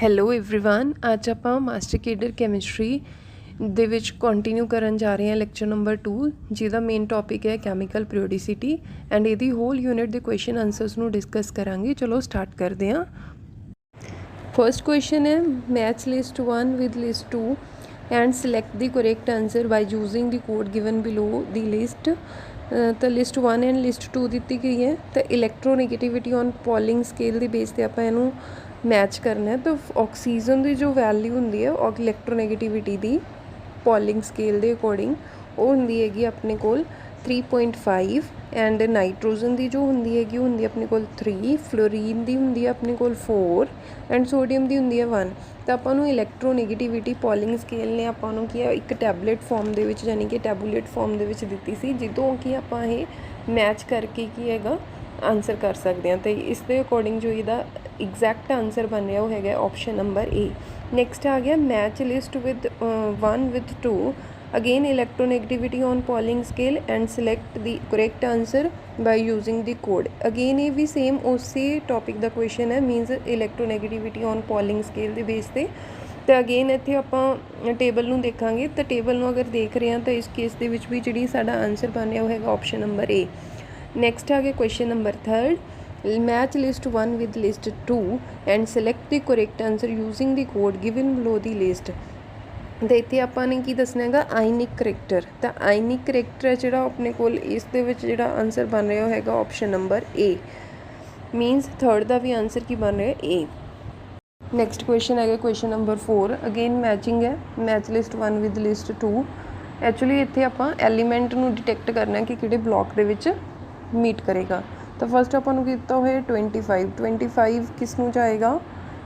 Hello everyone ਅੱਜ ਆਪਾਂ master cadre chemistry ਦੇ ਵਿੱਚ ਕੰਟੀਨਿਊ ਕਰਨ ਜਾ ਰਹੇ ਹਾਂ ਲੈਕਚਰ ਨੰਬਰ 2 ਜਿਹਦਾ ਮੇਨ ਟੌਪਿਕ ਹੈ ਕੈਮੀਕਲ ਪੀਰੀਓਡਿਸਿਟੀ ਐਂਡ ਇਹਦੀ ਹੋਲ ਯੂਨਿਟ ਦੇ ਕੁਐਸਚਨ ਆਨਸਰਸ ਨੂੰ ਡਿਸਕਸ ਕਰਾਂਗੇ। ਚਲੋ ਸਟਾਰਟ ਕਰਦੇ ਹਾਂ। ਫਰਸਟ ਕੁਐਸਚਨ ਹੈ match list 1 with list 2 and select the correct answer by using the code given below the list. ਤਾਂ ਲਿਸਟ 1 ਐਂਡ ਲਿਸਟ 2 ਦਿੱਤੀ ਗਈ ਹੈ ਤਾਂ ਇਲੈਕਟ੍ਰੋਨੈਗੇਟਿਵਿਟੀ ਔਨ ਪੋਲਿੰਗ ਸਕੇਲ ਦੀ ਬੇਸ 'ਤੇ ਆਪਾਂ ਇਹਨੂੰ मैच करना है। तो ऑक्सीजन की जो वैल्यू होंगी है इलैक्ट्रोनैगेटिविटी की पॉलिंग स्केल के अकॉर्डिंग वो होंगी हैगी अपने कोल 3.5 एंड नाइट्रोजन की जो होंगी हैगी होंगी अपने कोल 3, फ्लोरीन की होंगी है अपने कोल 4 एंड सोडियम की होंगी है 1। तो आपको इलैक्ट्रोनैगेटिविटी पॉलिंग स्केल ने आपको की एक टैबलेट फॉर्म के यानी कि टैबूलेट फॉर्म के दी सी जितों कि आप मैच करके की है आंसर कर सकते हैं। तो इसके अकॉर्डिंग जो इसका एग्जैक्ट आंसर बन रहा वो है ऑप्शन नंबर ए। नैक्सट आ गया match list with 1 with 2 again electronegativity on Pauling scale and select the correct answer by using the code. Again ये भी सेम उसी टॉपिक का क्वेश्चन है means electronegativity on Pauling scale के base पे। तो अगेन इत्थे आपां टेबल नूं देखांगे तो टेबल नूं अगर देख रहे हैं तो इस केस दे विच भी जिहड़ी साडा आंसर बन रहा वो है ऑप्शन नंबर ए। नैक्सट आ गया question number 3 match list 1 with list 2 and select the correct answer using the code given below the list. तो इत्थे आपां ने की दसना है आयनिक करैक्टर। तो आयनिक करैक्टर जिहड़ा अपने कोल इस दे विच जिहड़ा आंसर बन रहा है ऑप्शन नंबर ए मीनस थर्ड का भी आंसर की बन रहा है ए। नैक्सट क्वेश्चन है क्वेश्चन नंबर 4 अगेन मैचिंग है match list 1 with list 2। Actually इत्थे आपां एलीमेंट नूं डिटेक्ट करना कि किहड़े ब्लॉक दे विच मीट करेगा। तो फस्ट अपन किया हुआ 25 किस नूं जाएगा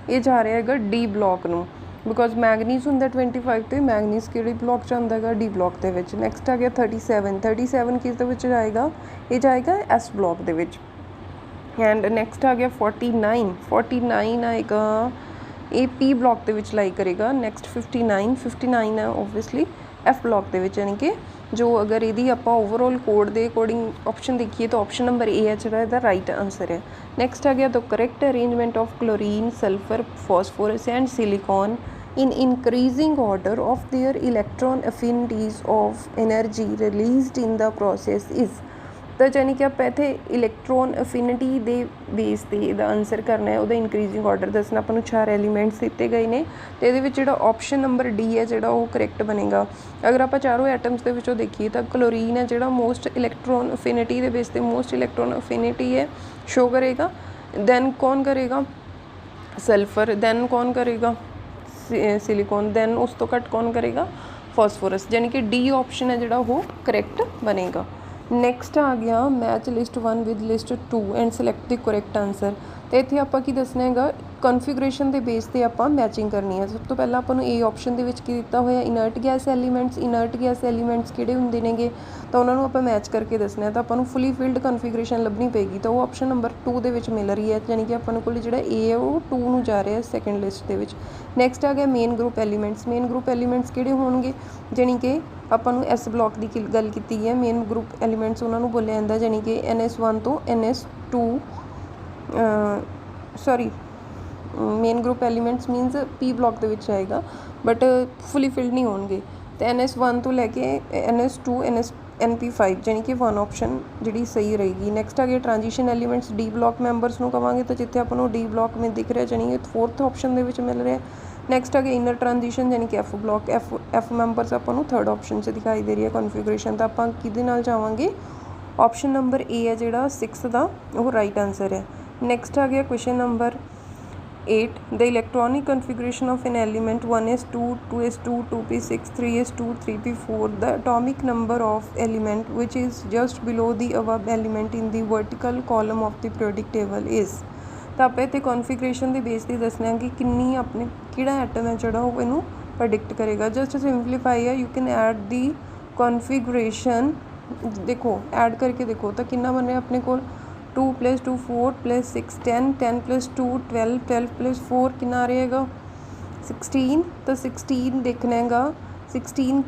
ये जा रहा है डी ब्लॉक नूं बिकॉज मैगनीज होंगे 25 तो मैगनीज कि ब्लॉक च आंदा है डी ब्लॉक के। नैक्सट आ गया 37 किस जाएगा ये जाएगा एस ब्लॉक के। एंड नैक्सट आ गया 49 आएगा ये पी ब्लॉक के लाई करेगा। नैक्सट 59 है ओबवियसली एफ ब्लॉक के यानी कि जो अगर यदि आप ओवरऑल कोड के अकॉर्डिंग ऑप्शन देखिए तो ऑप्शन नंबर ए है जो इसका राइट आंसर है। नैक्सट आ गया the correct arrangement of chlorine sulphur phosphorus and silicon in increasing order of their electron affinities of energy released in the process is. तो यानी कि आप इतने इलैक्ट्रॉन एफिनिटी के बेस पे इसका आंसर करना है वो इंक्रीजिंग ऑर्डर दसना। अपन 4 एलीमेंट्स दिते गए हैं तो ये ऑप्शन नंबर डी है जो वो करैक्ट बनेगा। अगर आप चारों एटम्स के विचों देखिए तो क्लोरीन है जो मोस्ट इलैक्ट्रॉन एफिनिटी के बेस पे मोस्ट इलैक्ट्रॉन एफिनिटी है शो करेगा। दैन कौन करेगा सल्फर, दैन कौन करेगा सिलिकॉन, दैन उस तो घट कौन करेगा फॉस्फोरस। यानी कि डी ऑप्शन है जो वो करैक्ट बनेगा। नैक्सट आ गया match list 1 with list 2 and select the correct answer. तो इत्थे आपां की दसना है कॉन्फिगरेशन के बेस पे आपां मैचिंग करनी है। सब तो पहला आपां नूं ए ऑप्शन दे विच की दिता होया इनर्ट गैस एलीमेंट्स किहड़े हुंदे नेगे तो उन्हां नूं आपां मैच करके दसना है। तो आपां नूं फुली फिल्ड कॉन्फिगरेशन लभनी पेगी तो वो ऑप्शन नंबर 2 दे विच मिल रही है यानी कि आपां कोल जिहड़ा ए है वो 2 नूं जा रहा है सैकेंड लिस्ट दे विच। नैक्सट आ गया मेन ग्रुप एलीमेंट्स किहड़े होणगे यानी कि आपां नूं एस ब्लॉक की गल की है। मेन ग्रुप एलीमेंट्स उन्होंने बोलिया जाता है यानी कि NS1 तो NS2 sorry main group elements मीनस P block के आएगा बट फुली फिल्ड नहीं होंगे। तो NS1 तो लैके NS2 NP5 यानी कि 1 ऑप्शन जी सही रहेगी। नैक्सट आ गया transition elements D block members को कहेंगे तो जितने अपन डी ब्लॉक में दिख रहा यानी कि 4th ऑप्शन के मिल रहा है। नैक्सट आ गया इनर ट्रांजिशन यानी कि एफ ब्लॉक एफ मैंबरस आपको 3rd ऑप्शन से दिखाई दे रही है कॉन्फिगरेशन। तो आप किहदे नाल जावांगे ऑप्शन नंबर ए है जो 6th का वो राइट आंसर है। नैक्सट आ गया question number 8 the electronic configuration of an element 1s2 2s2 2p6 3s2 3p4 the atomic number of element which is just below the above element in the vertical column of the periodic table is. तो आप इतने configuration के base पर दसना है कि किन्नी अपने किहड़ा atom है जो इनू प्रडिक्ट करेगा। जस्ट सिंपलीफाई है you can add the configuration देखो ऐड करके देखो तो कितना बन रहा है अपने को 2 + 2 4 + 6 10 10 + 2 12 12 + 4 कितना रहेगा 16। तो 16 देखना है 16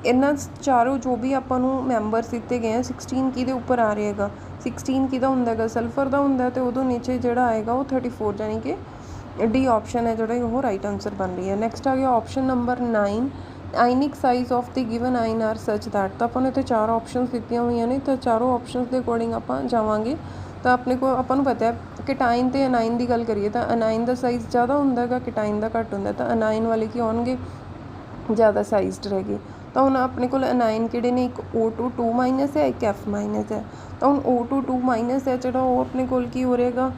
इन्हों चारों जो भी आपको मैंबर्स दिते गए हैं 16 कि उपर आ रहा है 16 कि होंगे सल्फर का होंगे तो उदों नीचे जोड़ा आएगा वो 34 यानी कि डी ऑप्शन है जोड़ा वो राइट आंसर बन रही है। नैक्सट आ गया option number 9, ionic size of the given आइन आर सच दैट। तो अपन इतने 4 ऑप्शन दित्तियां हुई ने, तो चारों ऑप्शन के अकॉर्डिंग आप जावांगे। तो अपने को अपन नूं पता है किटाइन तो अनाइन की गल करिए तो अनाइन का साइज़ ज़्यादा होंदा है, किटाइन का घट होंदा है। तो अनाइन वाले की आउणगे ज़्यादा साइज्ड रहेगी। तो हुण अपने को अनाइन किहड़े ने, एक O2 2- है, एक F- है। तो हुण O2 2- है जिहड़ा वो अपने कोल की हो रहेगा,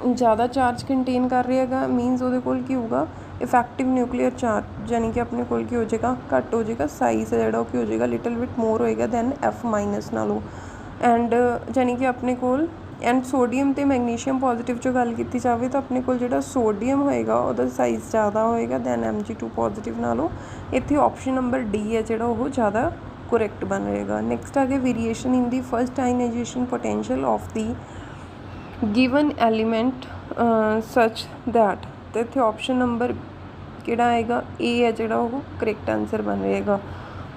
ज़्यादा चार्ज कंटेन कर रहा है। मीनस वो कोल की होगा इफैक्टिव न्यूक्लीयर चार्ज, यानी कि अपने कोल की हो जाएगा घट हो जाएगा, साइज़ है जो हो जाएगा लिटल बिट मोर होएगा दैन F- नालों। एंड यानी कि अपने कोल एंड सोडियम तो मैगनीशियम पॉजिटिव जो गल की जाए तो अपने को जो सोडियम होएगा वो साइज़ ज़्यादा होएगा दैन Mg2 पॉजिटिव नालों। इत्थे ऑप्शन नंबर डी है जो वो ज़्यादा करैक्ट बन रहेगा। नैक्सट आ गया variation in the first ionization potential of the given element such that. तो इत्थे ऑप्शन नंबर किहड़ा आएगा, ए है जो वो करैक्ट आंसर बन रहेगा।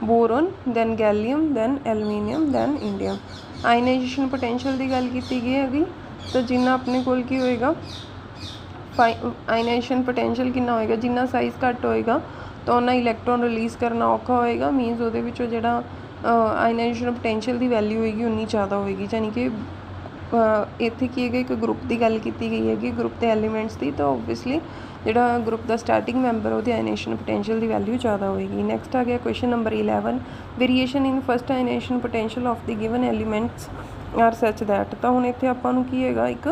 Boron than gallium than aluminium than indium. Ionization potential की गल की गई हैगी, तो जिन्ना अपने कोल की होएगा आयनाइजेशन पोटेंशियल कितना होएगा, जिन्ना साइज़ घट होएगा तो उन्ना इलैक्ट्रॉन रिलीज़ करना औखा होएगा। मीनस वो जो आयनाइजेशन पोटेंशियल की वैल्यू होएगी उन्नी ज़्यादा होएगी। यानी कि इत्थे की है एक ग्रुप की गल की गई है, ग्रुप के एलीमेंट्स की। तो ओबवियसली जो ग्रुप का स्टार्टिंग मैंबर वो आयनाइजेशन पोटेंशियल की वैल्यू ज़्यादा होएगी। नैक्सट आ गया question number 11, variation in first ionization potential of the given elements are such that. तो हुण इत्थे आपां नूं की हैगा, एक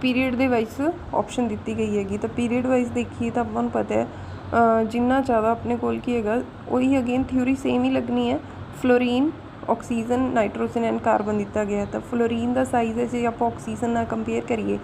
पीरीयड के वाइज ऑप्शन दी गई हैगी। तो पीरीयड वाइज देखिए तो आपां नूं पता है जिन्ना ज़्यादा अपने कोल की हैगा वही अगेन थ्योरी सेम ही लगनी है। Fluorine, oxygen, nitrogen and carbon दिता गया। तो फ्लोरीन का साइज़ है जो आप ऑक्सीजन ना कंपेयर करिए,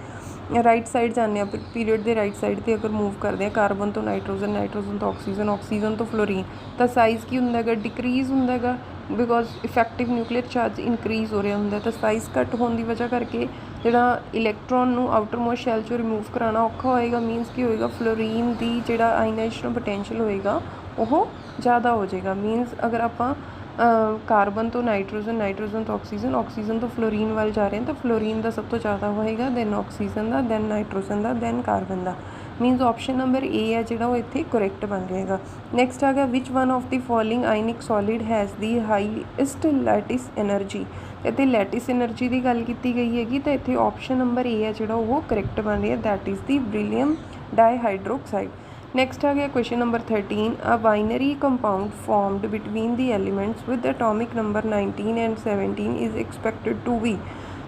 राइट साइड जाने पीरीयड के राइट साइड पर अगर मूव करते हैं, कार्बन तो नाइट्रोजन, नाइट्रोजन तो ऑक्सीजन, ऑक्सीजन तो फ्लोरीन, तो साइज़ की होंदा है डिक्रीज़ होंदा है because effective nuclear charge increase हो रहा होंदा। तो साइज़ घट होने की वजह करके जोड़ा इलैक्ट्रॉन नूं आउटर मोस्ट शैल चो रिमूव कराना औखा होएगा। मीनस की होएगा फ्लोरीन की जोड़ा आयनाइजेशन पोटेंशियल होएगा वो ज़्यादा हो जाएगा। मीनस अगर आप कार्बन तो नाइट्रोजन, नाइट्रोजन तो ऑक्सीजन, ऑक्सीजन तो फ्लोरीन वाल जा रहे हैं, तो फ्लोरीन का सब तो ज़्यादा होएगा दैन ऑक्सीजन का, दैन नाइट्रोजन का, दैन कार्बन का। मीनस ऑप्शन नंबर ए है जो इत्थे करैक्ट बन रहेगा। नैक्सट आ गया विच one of the following ionic solid has the highest lattice energy. इत्थे लैटिस एनर्जी की गल की गई हैगी, तो इत्थे ऑप्शन नंबर ए है जो वो करैक्ट बन रही है, that is the beryllium dihydroxide. Next आ गया question number 13, a binary compound formed between the elements with atomic number 19 and 17 is expected to be.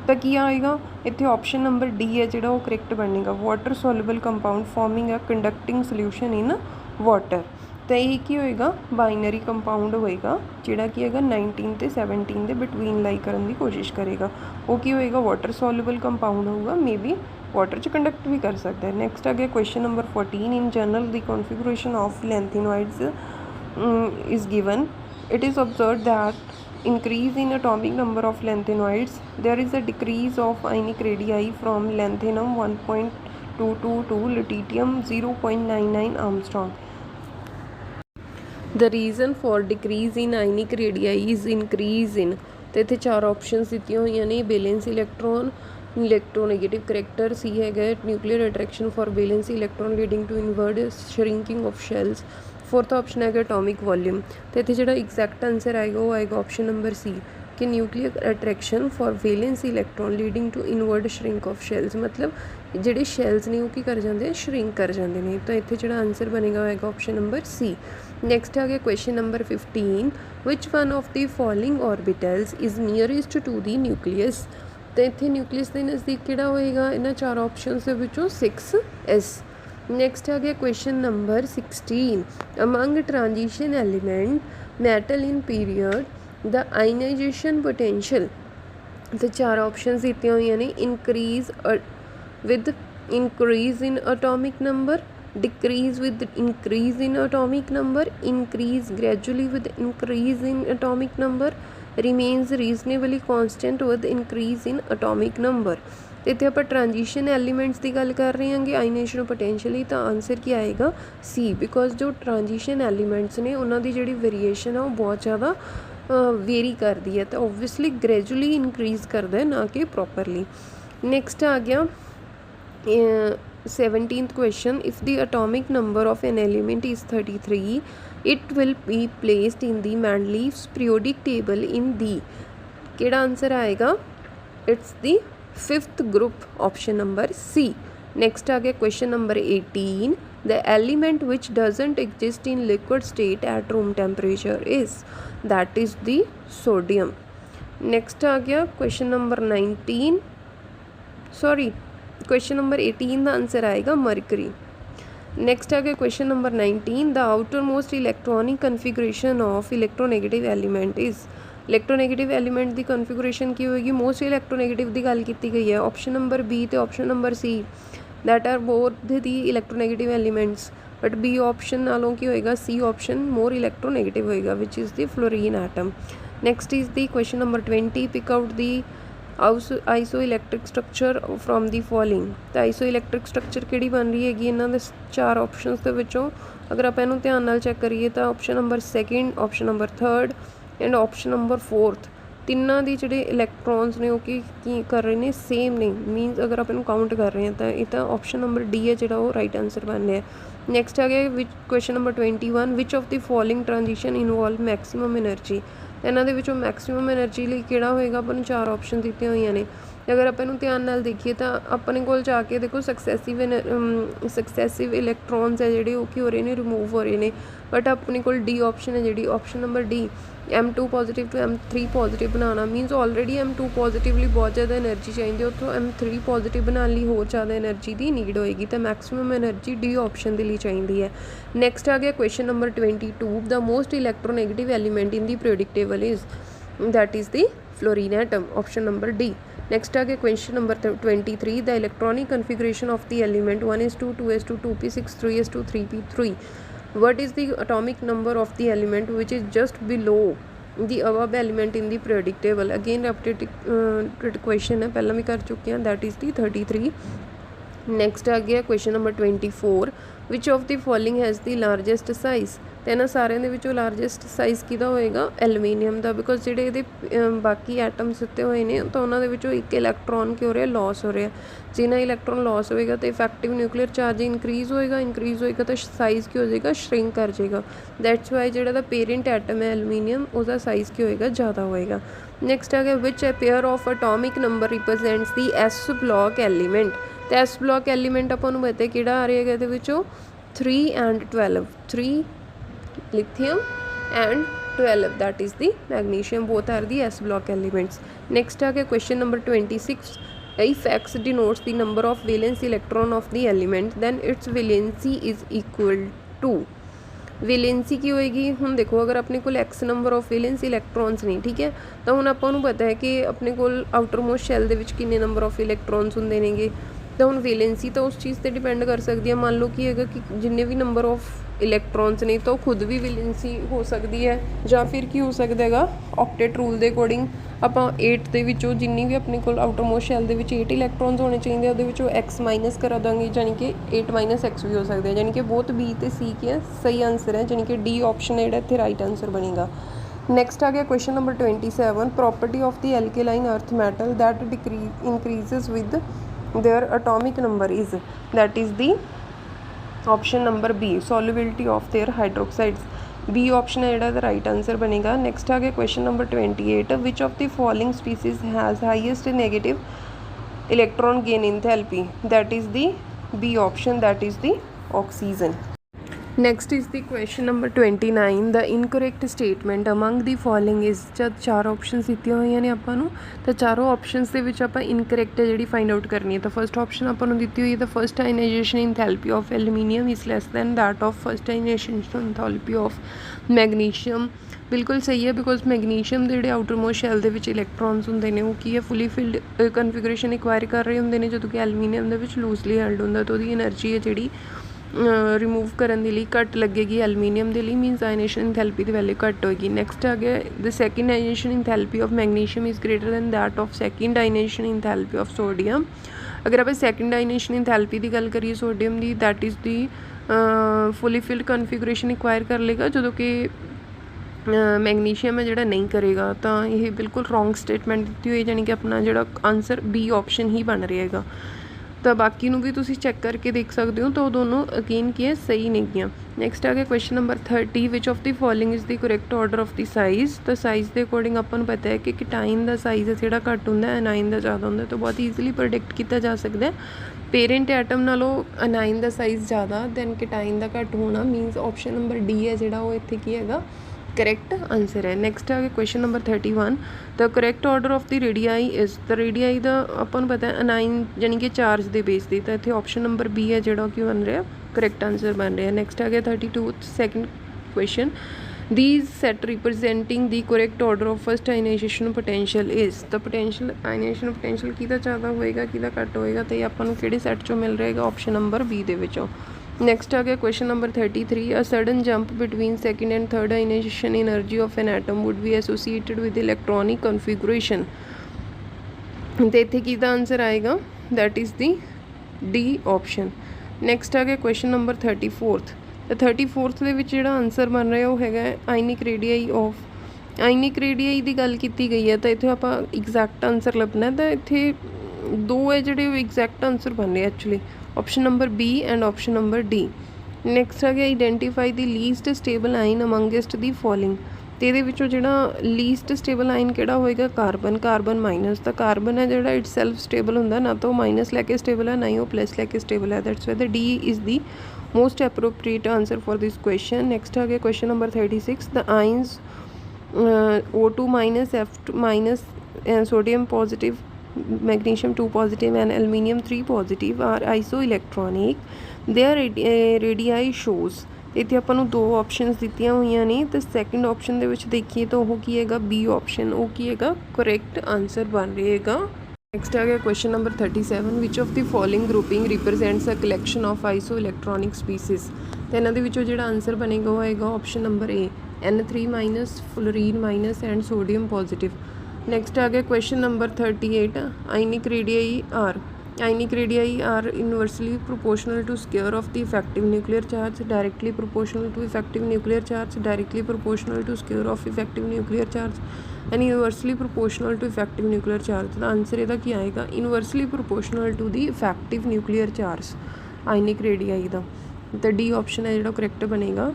तो की आएगा इत्थे ऑप्शन नंबर डी है जो वो करैक्ट बनेगा, water soluble compound forming a conducting solution in water. तो यही की होएगा बाइनरी कंपाउंड होएगा जिहड़ा की है 19 ते 17 के बिटवीन लाई करने की कोशिश करेगा। वो की होएगा वाटर सोल्यूबल कंपाउंड होगा, मे बी वाटर च कंडक्ट भी कर सकता है। नैक्सट आ गया question number 14, in general the configuration of lanthanoids is given. It is observe that increase in atomic number of lanthanoids there is a decrease of ionic radii from lanthanum 1.22 to lutetium 0.99 Armstrong. The reason for decrease in ionic radii is increase in, तो इतने 4 options दी हुई ने, valence electron, electronegative character, C है nuclear attraction for valence electron leading to inward shrinking of shells. Fourth option है atomic volume. तो इतने जो एग्जैक्ट आंसर आएगा वो आएगा ऑप्शन नंबर सी कि nuclear attraction for valence electron leading to inward shrink of shells, मतलब जोड़े शैल्स ने वो की कर जाते श्रिंक कर जाते हैं। तो इतने जो आंसर बनेगा आएगा ऑप्शन नंबर सी। नैक्सट आ गया question number 15, which one of the following orbitals is nearest to the nucleus. तो इतने न्यूक्लियस के नज़दीक किहड़ा होएगा इन्हां 4 ऑप्शन के विचों 6S। नैक्सट आ गया question number 16, among transition element metal in period the ionization potential. तो 4 ऑप्शन दिते हुई ने, increase with increase in atomic number, decrease with increase in atomic number, increase gradually with increase in atomic number, remains reasonably constant with increase in atomic number। तो इतने आप transition elements की गल कर रहे हैं आयनाइजेशन पोटेंशियल, तो answer क्या आएगा सी, बिकॉज जो ट्रांजिशन एलीमेंट्स ने उन्होंने जी वेरीएशन है वो बहुत ज़्यादा वेरी करती है, तो ओबवियसली ग्रेजुअली इंक्रीज़ करता है ना कि प्रॉपरली। नैक्सट आ गया 17th question, if the atomic number of an element is 33, it will be placed in the Mendeleev's periodic table in the, केड़ा आंसर आएगा, it's the 5th group, option number C. Next आ गया question number 18, the element which doesn't exist in liquid state at room temperature is, that is the sodium. Next आ गया question number 19, sorry question number 18 का answer आएगा mercury. Next आ गया question number 19, the outermost electronic configuration of electronegative element is, electronegative element की configuration की होगी, most electronegative की गल की गई है, ऑप्शन नंबर बी तो option number C, that are both the electronegative elements, but B option नालों की होएगा सी ऑप्शन मोर इलैक्ट्रोनैगेटिव होएगा, which is the fluorine atom. Next is the question number 20, pick out the isoelectric structure from the following. तो isoelectric structure किहड़ी बन रही हैगी इन्हां दे 4 options दे विचों, अगर आप इहनूं ध्यान नाल चैक करिए तो option number 2, option number 3 and option number 4, तिन्नां दी जिहड़े इलैक्ट्रॉन्स ने वो की कर रहे हैं, सेम ने, मीनस अगर आप इन्हूं काउंट कर रहे हैं तो ये ऑप्शन नंबर डी है जिहड़ा वो राइट आंसर बन रहा है. नैक्सट आ गया question number 21, which of the following transition involve maximum energy. इन्हां दे विचों मैक्सिमम एनर्जी लई किहड़ा होएगा, अपन नूं 4 ऑप्शन दिते हुए ने. अगर आप इन्हूं ध्यान नाल देखिए तो अपने कोल जाके देखो सक्सैसिव इलैक्ट्रॉन्स है जिहड़े वो की हो रहे हैं, रिमूव हो रहे हैं, बट अपने कोल डी ऑप्शन है जिहड़ी option number D, M2 positive to M3 positive बनाना, मीनस ऑलरेडी M2 पॉजिटिव लिए बहुत ज़्यादा एनर्जी चाहिए, उतों M3 पॉजिटिव बनाने लिए होर ज़्यादा एनर्जी की नीड होएगी, तो मैक्सिमम एनर्जी डी ऑप्शन के लिए चाहिए है. नैक्सट आ गया question number 22, the most electronegative element in the periodic table is, that is the fluorine atom, option number D. Next आ गया question number 23, the electronic configuration of the element 1:2, 2:2, 2p6, 3:2, 3p3. What is the atomic number of the element which is just below the above element in the periodic table? Again repetitive question है, पहला भी कर चुके हैं, that is the 33. Next आ गया question number 24, which of the following has the largest size. तो इन्होंने सारे के लार्जेस्ट साइज़ किहदा होएगा, एलूमीनीयम का, बिकॉज जिहड़े इहदे बाकी एटम्स दिते हुए हैं तो उन्होंने एक इलैक्ट्रॉन की हो रहा लॉस हो रहा है. जिन्ना इलैक्ट्रॉन लॉस होएगा तो इफैक्टिव न्यूक्लियर चार्ज इंक्रीज़ होएगा तो साइज़ की हो जाएगा, श्रिंक कर जाएगा. दैट्स वाई जिहड़ा दा पेरेंट एटम है एलूमीनीयम, उसका साइज़ की होएगा ज़्यादा होएगा. नैक्सट आ गया, which a pair of atomic number represents the S block element. तो एस ब्लॉक एलीमेंट आपां नूं पता कि आ रहा है इहदे विचों 3 and 12, 3 lithium and 12, that is the magnesium, both are the S block elements. Next आ गया question number 26, if X denotes the number of valence electron of the element then its valency is equal to, valency की होएगी. हम देखो अगर अपने को x number of valence इलैक्ट्रॉन्स नहीं, ठीक है, तो हम आपां नूं पता है कि अपने को आउटर मोस्ट शैल दे विच किन्ने नंबर ऑफ इलैक्ट्रॉन्स होंदे नेगे. तो हम वेलेंसी तो उस चीज़ पर डिपेंड कर सकती है. मान लो कि हैगा कि जिन्ने भी नंबर ऑफ इलैक्ट्रॉन्स ने तो खुद भी वेलेंसी हो सकती है, या फिर की हो सकता है ऑक्टेट रूल के अकॉर्डिंग ਆਪਾਂ 8 ਦੇ ਵਿੱਚੋਂ ਜਿੰਨੀ ਵੀ ਆਪਣੇ ਕੋਲ ਆਊਟਰ ਮੋਸਟ ਸ਼ੈਲ ਦੇ ਵਿੱਚ 8 ਇਲੈਕਟ੍ਰੋਨਸ ਹੋਣੇ ਚਾਹੀਦੇ ਉਹਦੇ ਵਿੱਚੋਂ x ਮਾਈਨਸ ਕਰਾ ਦਾਂਗੇ, ਯਾਨੀ ਕਿ 8 ਮਾਈਨਸ x ਵੀ ਹੋ ਸਕਦੇ ਆ, ਯਾਨੀ ਕਿ ਬਹੁਤ B ਤੇ C ਕੀ ਹੈ ਸਹੀ ਆਂਸਰ ਹੈ, ਯਾਨੀ ਕਿ D ਆਪਸ਼ਨ ਹੈ ਜਿਹੜਾ ਇੱਥੇ ਰਾਈਟ ਆਂਸਰ ਬਣੇਗਾ. नेक्स्ट आ गया question number 27, property of the alkaline earth metal that increases with their atomic number is, that is the option number B, solubility of their hydroxides. B option है जिहड़ा right answer बनेगा. Next आ गया question number 28, which of the following species has highest negative electron gain enthalpy, that is the B option, that is the oxygen. Next is the question number 29, the incorrect statement among the following is. जब 4 option दित्तियां होईयां ने आपां नूं, तो चारों options दे विच आपां इनकरैक्ट है जिहड़ी फाइंड आउट करनी है. तो फर्स्ट ऑप्शन आपां नूं दित्ती हुई है, the first ionization enthalpy of aluminium is less than that of first ionization enthalpy of magnesium. बिल्कुल सही है, बिकॉज मैगनीशियम के जोड़े आउटर मोस्ट शैल के इलैक्ट्रॉन्स होंगे ने वो की है फुली फिल्ड कन्फिगरेशन एक्वायर कर रहे होंगे ने, जो कि एल्यूमीनियम के लूजली हैल्ड होंगे, तो वही एनर्जी है जी रिमूव करने के लिए घट लगेगी एल्यूमीनियम के लिए, मीनस आयनेशन इंथैल्पी की वैल्यू घट होगी. नैक्सट आ गया, the second ionisation enthalpy of magnesium is greater than that of second ionisation enthalpy of sodium. अगर आप सैकेंड आयनेशन इंथैल्पी की गल करिए सोडियम की, that is the fully filled configuration acquire कर लेगा, जो कि मैगनीशियम है जोड़ा नहीं करेगा. तो यह बिल्कुल रॉन्ग स्टेटमेंट दी हुई, यानी कि अपना जो आंसर बी ऑप्शन ही बन रहेगा. ਤਾਂ ਬਾਕੀ ਨੂੰ ਵੀ ਤੁਸੀਂ ਚੈੱਕ ਕਰਕੇ ਦੇਖ ਸਕਦੇ ਹੋ। ਤਾਂ ਉਹ ਦੋਨੋਂ ਅਗੇਨ ਕੀ ਹੈ, ਸਹੀ ਨਹੀਂ ਗੀਆਂ। ਨੈਕਸਟ ਆ ਗਿਆ question number 30, which of the following is the correct order of the size. ਤਾਂ ਸਾਈਜ਼ ਦੇ ਅਕੋਰਡਿੰਗ ਆਪਾਂ ਨੂੰ ਪਤਾ ਹੈ ਕਿ ਕਿਟਾਈਨ ਦਾ ਸਾਈਜ਼ ਜਿਹੜਾ ਘੱਟ ਹੁੰਦਾ, ਐਨਾਈਨ ਦਾ ਜ਼ਿਆਦਾ ਹੁੰਦਾ। ਤਾਂ ਬਹੁਤ ਈਜ਼ੀਲੀ ਪ੍ਰੈਡਿਕਟ ਕੀਤਾ ਜਾ ਸਕਦਾ। ਪੇਰੈਂਟ ਐਟਮ ਨਾਲੋਂ ਅਨਾਈਨ ਦਾ ਸਾਈਜ਼ ਜ਼ਿਆਦਾ ਦੈਨ ਕਿਟਾਈਨ ਦਾ ਘੱਟ ਹੋਣਾ, ਮੀਨਸ ਆਪਸ਼ਨ ਨੰਬਰ ਡੀ ਹੈ ਜਿਹੜਾ ਉਹ ਇੱਥੇ ਕੀ ਹੈਗਾ, ਕਰੈਕਟ ਆਂਸਰ ਹੈ। ਨੈਕਸਟ ਆ ਗਿਆ question number 31, the correct order of the radii is. ਤਾਂ ਰੇਡੀਆਈ ਦਾ ਆਪਾਂ ਨੂੰ ਪਤਾ ਅਨਾਈਨ ਯਾਨੀ ਕਿ ਚਾਰਜ ਦੇ ਬੇਸ ਦੀ। ਤਾਂ ਇੱਥੇ ਆਪਸ਼ਨ ਨੰਬਰ ਬੀ ਹੈ ਜਿਹੜਾ ਕਿ ਬਣ ਰਿਹਾ ਕਰੈਕਟ ਆਂਸਰ ਬਣ ਰਿਹਾ। ਨੈਕਸਟ ਆ ਗਿਆ 32 second question, these set representing the correct order of first ionization potential is। ਤਾਂ potential ionization potential ਕਿਹਦਾ ਜ਼ਿਆਦਾ ਹੋਏਗਾ, ਕਿਹਦਾ ਘੱਟ ਹੋਏਗਾ, ਤੇ ਆਪਾਂ ਨੂੰ ਕਿਹੜੇ ਸੈੱਟ ਚੋਂ ਮਿਲ ਰਹੇਗਾ, ਆਪਸ਼ਨ ਨੰਬਰ ਬੀ ਦੇ ਵਿੱਚੋਂ। ਨੈਕਸਟ ਆ ਗਿਆ question number 33, a sudden jump between second and third ionization energy of an atom would be associated with electronic configuration। ਤੇ ਇੱਥੇ ਕਿਹਦਾ ਆਂਸਰ ਆਏਗਾ, that is the D option। Next ਆ ਗਿਆ ਕੁਐਸਚਨ ਨੰਬਰ 34, ਤਾਂ 34 ਦੇ ਵਿੱਚ ਜਿਹੜਾ ਆਂਸਰ ਬਣ ਰਿਹਾ ਉਹ ਹੈਗਾ ਆਇਨਿਕ ਰੇਡੀਆਈ ਆਫ। ਆਇਨਿਕ ਰੇਡੀਆਈ ਦੀ ਗੱਲ ਕੀਤੀ ਗਈ ਹੈ, ਤਾਂ ਇੱਥੇ ਆਪਾਂ ਐਗਜ਼ੈਕਟ ਆਂਸਰ ਲੱਭਣਾ। ਤਾਂ ਇੱਥੇ ਦੋ ਹੈ ਜਿਹੜੇ ਐਗਜ਼ੈਕਟ ਆਂਸਰ ਬਣ ਰਹੇ actually, option number B and option number D. Next ਆ ਗਿਆ identify the least stable ion amongst the following. ਅਤੇ ਇਹਦੇ ਵਿੱਚੋਂ ਜਿਹੜਾ ਲੀਸਟ ਸਟੇਬਲ ਆਇਨ ਕਿਹੜਾ ਹੋਏਗਾ, ਕਾਰਬਨ। ਕਾਰਬਨ ਮਾਈਨਸ, ਤਾਂ ਕਾਰਬਨ ਹੈ ਜਿਹੜਾ ਇਟ ਸੈਲਫ ਸਟੇਬਲ ਹੁੰਦਾ, ਨਾ ਤਾਂ ਉਹ ਮਾਈਨਸ ਲੈ ਕੇ ਸਟੇਬਲ ਹੈ, ਨਾ ਹੀ ਉਹ ਪਲੱਸ ਲੈ ਕੇ ਸਟੇਬਲ ਹੈ। That's why the D is the most appropriate answer for this question। next आ गया question number 36, the ions O2 minus F2 minus sodium positive, magnesium 2 positive and aluminium 3 positive are isoelectronic, their radii shows। ਇੱਥੇ ਆਪਾਂ ਨੂੰ ਦੋ options ਦਿੱਤੀਆਂ ਹੋਈਆਂ ਨੇ, ਤੇ second option ਦੇ ਵਿੱਚ ਦੇਖੀਏ ਤਾਂ ਉਹ ਕੀ ਹੈਗਾ, ਬੀ ਆਪਸ਼ਨ, ਉਹ ਕੀ ਹੈਗਾ, ਕਰੈਕਟ ਆਂਸਰ ਬਣ ਰਹੇਗਾ। ਨੈਕਸਟ ਆ ਗਿਆ question number 37, which of the following grouping represents a collection of iso electronic species. ਅਤੇ ਇਹਨਾਂ ਦੇ ਵਿੱਚੋਂ ਜਿਹੜਾ ਆਂਸਰ ਬਣੇਗਾ ਉਹ ਹੈਗਾ option number A, N3 minus, fluorine minus and sodium positive. Next ਆ ਗਿਆ question number 38, ionic radii are. Ionic radii are inversely proportional to square of the effective nuclear charge, directly proportional to effective nuclear charge, directly proportional to square of effective nuclear charge and inversely proportional to effective nuclear charge। The answer ਇਹਦਾ ਕੀ ਆਏਗਾ, inversely proportional to the effective nuclear charge ionic radii ਦਾ। ਤਾਂ D option ਹੈ ਜਿਹੜਾ correct ਬਣੇਗਾ।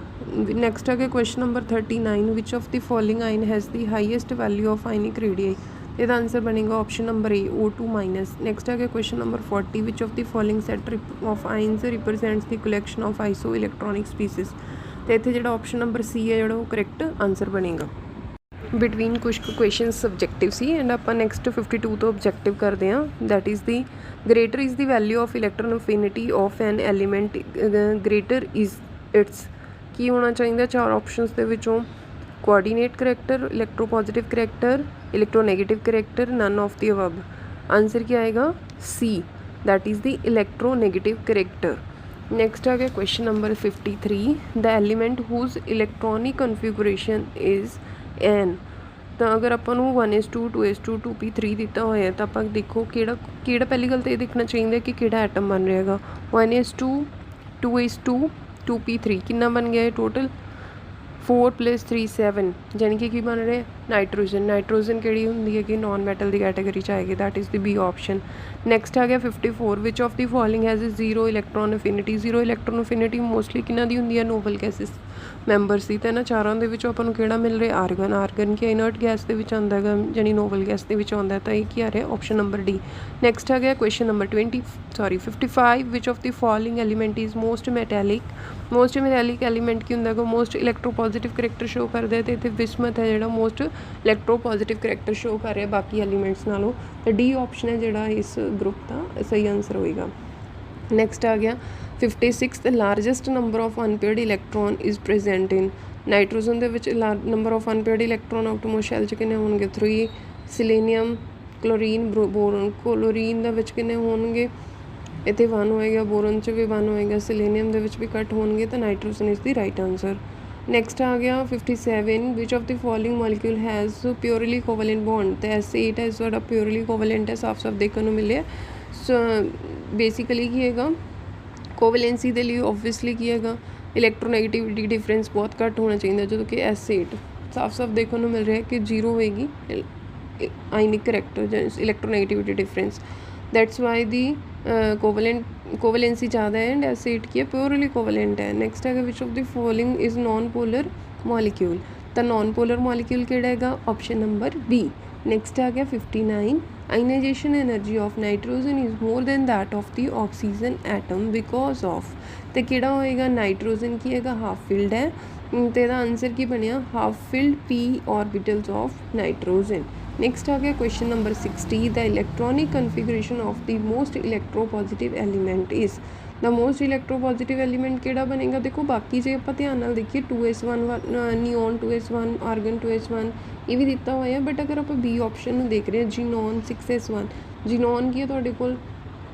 Next ਆ ਗਿਆ question number 39, which of the following ion has the highest value of ionic radii. ਇਹਦਾ answer ਬਣੇਗਾ option number A, O2 minus. Next ਆ ਗਿਆ question number 40, which of the following set of ions represents the collection of iso electronic species. ਅਤੇ ਇੱਥੇ ਜਿਹੜਾ option number ਸੀ ਹੈ ਜਿਹੜਾ ਉਹ ਕਰੈਕਟ ਆਂਸਰ ਬਣੇਗਾ। ਬਿਟਵੀਨ ਕੁਛ ਕੁ ਕੁਐਸਚਨ ਸਬਜੈਕਟਿਵ ਸੀ ਐਂਡ ਆਪਾਂ ਨੈਕਸਟ 52 ਤੋਂ ਆਬਜੈਕਟਿਵ ਕਰਦੇ ਹਾਂ। That is the greater is the value of electron affinity of an element, greater is its. ਕੀ ਹੋਣਾ ਚਾਹੀਦਾ ਚਾਰ ਆਪਸ਼ਨਸ ਦੇ ਵਿੱਚੋਂ, coordinate character, electropositive character, electronegative character, none of the above. Answer ਕੀ ਆਏਗਾ, C, that is the electronegative character. Next ਆ ਗਿਆ question number 53, the element whose electronic configuration is ਐਨ। ਤਾਂ ਅਗਰ ਆਪਾਂ ਨੂੰ 1:2, 2:2, 2p3 ਦਿੱਤਾ ਹੋਇਆ ਤਾਂ ਆਪਾਂ ਦੇਖੋ ਕਿਹੜਾ ਪਹਿਲੀ ਗੱਲ ਤਾਂ ਇਹ ਦੇਖਣਾ ਚਾਹੀਦਾ ਕਿ ਕਿਹੜਾ ਐਟਮ ਬਣ ਰਿਹਾ ਹੈਗਾ। 1:2, 2:2, 2p3 ਕਿੰਨਾ ਬਣ ਗਿਆ ਇਹ ਟੋਟਲ, 4 + 3 7, ਯਾਨੀ ਕਿ ਕੀ ਬਣ ਰਿਹਾ, ਨਾਈਟ੍ਰੋਜਨ। ਨਾਈਟ੍ਰੋਜਨ ਕਿਹੜੀ ਹੁੰਦੀ ਹੈਗੀ, ਨੋਨ ਮੈਟਲ ਦੀ ਕੈਟਾਗਰੀ 'ਚ ਆਏਗੀ, that is the B option. Next ਆ ਗਿਆ 54, which of the following has zero electron affinity. Zero electron affinity mostly ਕਿਹਨਾਂ ਦੀ ਹੁੰਦੀ ਹੈ, ਨੋਬਲ ਗੈਸਿਸ ਮੈਂਬਰਸ ਦੀ। ਤਾਂ ਇਹਨਾਂ ਚਾਰਾਂ ਦੇ ਵਿੱਚੋਂ ਆਪਾਂ ਨੂੰ ਕਿਹੜਾ ਮਿਲ ਰਿਹਾ, ਆਰਗਨ। ਆਰਗਨ ਕੀ ਇਨਰਟ ਗੈਸ ਦੇ ਵਿੱਚ ਆਉਂਦਾ ਹੈਗਾ, ਯਾਨੀ ਨੋਬਲ ਗੈਸ ਦੇ ਵਿੱਚ ਆਉਂਦਾ, ਤਾਂ ਇਹ ਕੀ ਆ ਰਿਹਾ, ਆਪਸ਼ਨ ਨੰਬਰ ਡੀ। ਨੈਕਸਟ ਆ ਗਿਆ question number 55, which of the following element is most metallic. Most metallic element ਕੀ ਹੁੰਦਾ ਹੈਗਾ, ਮੋਸਟ ਇਲੈਕਟ੍ਰੋਪੋਜ਼ਿਟਿਵ ਕਰੈਕਟਰ ਸ਼ੋ ਕਰਦਾ ਹੈ, ਅਤੇ ਇੱਥੇ ਬਿਸਮਥ ਹੈ ਜਿਹੜਾ ਮੋਸਟ ਇਲੈਕਟ੍ਰੋਪੋਜ਼ਿਟਿਵ ਕਰੈਕਟਰ ਸ਼ੋ ਕਰ ਰਿਹਾ ਬਾਕੀ ਐਲੀਮੈਂਟਸ ਨਾਲੋਂ। ਤਾਂ ਡੀ ਆਪਸ਼ਨ ਹੈ ਜਿਹੜਾ ਇਸ ਗਰੁੱਪ ਦਾ ਸਹੀ ਆਂਸਰ ਹੋਏਗਾ। ਨੈਕਸਟ ਆ ਗਿਆ 56, the largest number of unpaired electron is present in. Nitrogen ਦੇ ਵਿੱਚ number of unpaired electron outmost shell 'ਚ ਕਿੰਨੇ ਹੋਣਗੇ, 3। ਸਿਲੇਨੀਅਮ, ਕਲੋਰੀਨ, ਬੋਰਨ। ਕਲੋਰੀਨ ਦੇ ਵਿੱਚ ਕਿੰਨੇ ਹੋਣਗੇ, ਇੱਥੇ 1 ਹੋਏਗਾ, ਬੋਰਨ 'ਚ ਵੀ 1 ਹੋਏਗਾ, ਸਿਲੇਨੀਅਮ ਦੇ ਵਿੱਚ ਵੀ ਘੱਟ ਹੋਣਗੇ, ਤਾਂ nitrogen is the right answer. Next ਆ ਗਿਆ 57, which of the following molecule has purely covalent bond. ਅਤੇ S8 ਹੈ ਤੁਹਾਡਾ ਪਿਓਰਲੀ ਕੋਵੈਲੈਂਟ ਹੈ, ਸਾਫ਼ ਸਾਫ਼ ਦੇਖਣ ਨੂੰ ਮਿਲਿਆ। ਸੋ ਬੇਸਿਕਲੀ ਕੀ ਹੈਗਾ, ਕੋਵੈਲੈਂਸੀ ਦੇ ਲਈ ਓਬਵੀਅਸਲੀ ਕੀ ਹੈਗਾ, ਇਲੈਕਟ੍ਰੋਨੈਗੇਟਿਵਿਟੀ ਡਿਫਰੈਂਸ ਬਹੁਤ ਘੱਟ ਹੋਣਾ ਚਾਹੀਦਾ, ਜਦੋਂ ਕਿ S8 ਸਾਫ਼ ਸਾਫ਼ ਦੇਖਣ ਨੂੰ ਮਿਲ ਰਿਹਾ ਕਿ 0 ਹੋਏਗੀ ਆਇਨਿਕ ਕਰੈਕਟਰ ਜਾਂ ਇਲੈਕਟ੍ਰੋਨੈਗੇਟਿਵਿਟੀ ਡਿਫਰੈਂਸ। ਦੈਟਸ ਵਾਈ ਦੀ ਕੋਵੈਲੈਂਸੀ ज़्यादा है एंड एसिड की है प्योरली कोवैलेंट है। नैक्सट है which of the following is non polar molecule, तो नॉन पोलर मॉलिक्यूल किहड़ा हैगा ऑप्शन नंबर बी। नैक्सट आ गया 59 ionization energy of nitrogen is more than that of the oxygen atom because of, तो किहड़ा होएगा नाइट्रोजन की हैगा हाफ फिल्ड है, तो इसका आंसर की बनया half filled P orbitals of nitrogen. Next आ गया question number 60 the electronic configuration of the most electropositive element is, the most electropositive element किहड़ा बनेगा। देखो बाकी जे आप ध्यान नाल देखिए 2s1 neon 2s1 argon 2s1 ये भी दिता हुआ है, बट अगर आप बी ऑप्शन देख रहे हैं जीनॉन 6s1, जीनॉन की है तुहाडे कोल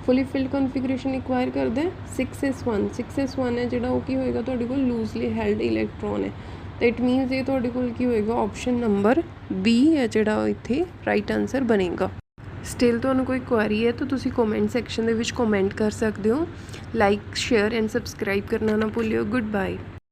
फुली फिल्ड कन्फिगरेशन रिक्वायर करता है 6s1 है जिहड़ा वो की होएगा तुहाडे कोल लूजली हैल्ड इलैक्ट्रॉन है, तो इट मीनस ये तुहाडे कोल की होएगा ऑप्शन नंबर बी है जिहड़ा इत्थे राइट आंसर बनेगा। स्टिल तुहानूं कोई क्वेरी है तो तुसी कमेंट सैक्शन दे विच कमेंट कर सकते हो। लाइक शेयर एंड सबसक्राइब करना ना भुल्लिओ। Good bye.